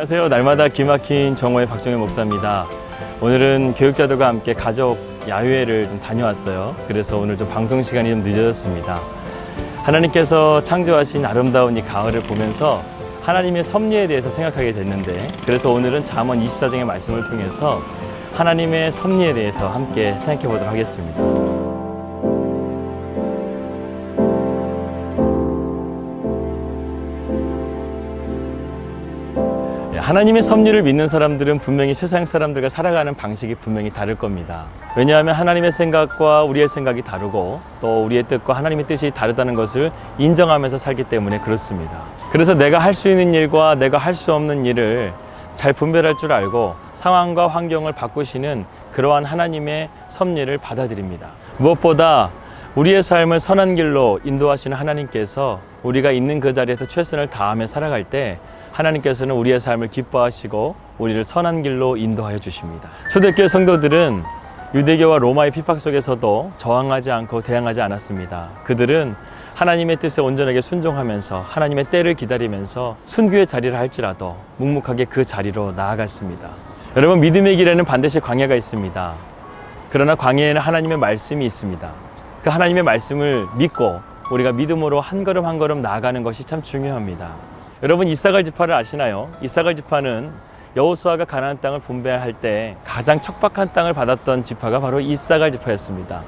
안녕하세요. 날마다 기막힌 정오의 박정현 목사입니다. 오늘은 교육자들과 함께 가족 야유회를 좀 다녀왔어요. 그래서 오늘 좀 방송 시간이 좀 늦어졌습니다. 하나님께서 창조하신 아름다운 이 가을을 보면서 하나님의 섭리에 대해서 생각하게 됐는데, 그래서 오늘은 잠언 24장의 말씀을 통해서 하나님의 섭리에 대해서 함께 생각해 보도록 하겠습니다. 하나님의 섭리를 믿는 사람들은 분명히 세상 사람들과 살아가는 방식이 분명히 다를 겁니다. 왜냐하면 하나님의 생각과 우리의 생각이 다르고 또 우리의 뜻과 하나님의 뜻이 다르다는 것을 인정하면서 살기 때문에 그렇습니다. 그래서 내가 할 수 있는 일과 내가 할 수 없는 일을 잘 분별할 줄 알고 상황과 환경을 바꾸시는 그러한 하나님의 섭리를 받아들입니다. 무엇보다 우리의 삶을 선한 길로 인도하시는 하나님께서 우리가 있는 그 자리에서 최선을 다하며 살아갈 때 하나님께서는 우리의 삶을 기뻐하시고 우리를 선한 길로 인도하여 주십니다. 초대교회 성도들은 유대교와 로마의 핍박 속에서도 저항하지 않고 대항하지 않았습니다. 그들은 하나님의 뜻에 온전하게 순종하면서 하나님의 때를 기다리면서 순교의 자리를 할지라도 묵묵하게 그 자리로 나아갔습니다. 여러분, 믿음의 길에는 반드시 광야가 있습니다. 그러나 광야에는 하나님의 말씀이 있습니다. 그 하나님의 말씀을 믿고 우리가 믿음으로 한 걸음 한 걸음 나아가는 것이 참 중요합니다. 여러분, 이사갈 지파를 아시나요? 이사갈 지파는 여호수아가 가나안 땅을 분배할 때 가장 척박한 땅을 받았던 지파가 바로 이사갈 지파였습니다.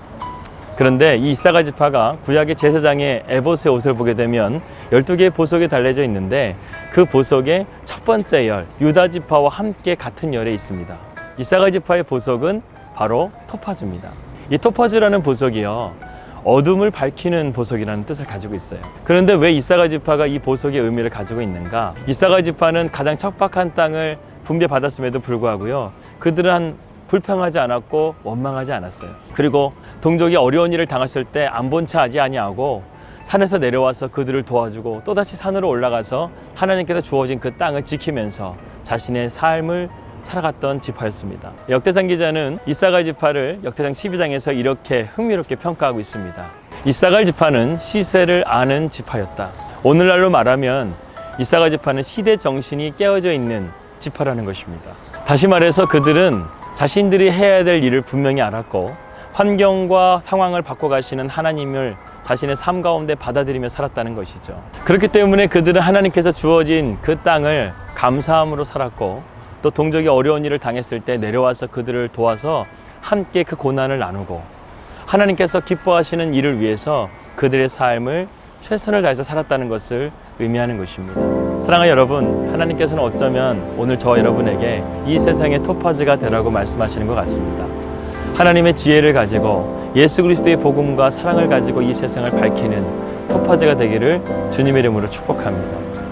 그런데 이 이사갈 지파가 구약의 제사장의 에봇의 옷을 보게 되면 12개의 보석이 달려져 있는데 그 보석의 첫 번째 열, 유다 지파와 함께 같은 열에 있습니다. 이사갈 지파의 보석은 바로 토파즈입니다. 이 토파즈라는 보석이요, 어둠을 밝히는 보석이라는 뜻을 가지고 있어요. 그런데 왜 이사갈 지파가 이 보석의 의미를 가지고 있는가? 이사갈 지파는 가장 척박한 땅을 분배받았음에도 불구하고요, 그들은 불평하지 않았고 원망하지 않았어요. 그리고 동족이 어려운 일을 당했을 때 안 본 채 하지 아니하고 산에서 내려와서 그들을 도와주고 또다시 산으로 올라가서 하나님께서 주어진 그 땅을 지키면서 자신의 삶을 살아갔던 지파였습니다. 역대상 기자는 이사갈 지파를 역대상 12장에서 이렇게 흥미롭게 평가하고 있습니다. 이사갈 지파는 시세를 아는 지파였다. 오늘날로 말하면 이사갈 지파는 시대 정신이 깨어져 있는 지파라는 것입니다. 다시 말해서 그들은 자신들이 해야 될 일을 분명히 알았고 환경과 상황을 바꿔가시는 하나님을 자신의 삶 가운데 받아들이며 살았다는 것이죠. 그렇기 때문에 그들은 하나님께서 주어진 그 땅을 감사함으로 살았고 또 동족이 어려운 일을 당했을 때 내려와서 그들을 도와서 함께 그 고난을 나누고 하나님께서 기뻐하시는 일을 위해서 그들의 삶을 최선을 다해서 살았다는 것을 의미하는 것입니다. 사랑하는 여러분, 하나님께서는 어쩌면 오늘 저와 여러분에게 이 세상의 토파즈가 되라고 말씀하시는 것 같습니다. 하나님의 지혜를 가지고 예수 그리스도의 복음과 사랑을 가지고 이 세상을 밝히는 토파즈가 되기를 주님의 이름으로 축복합니다.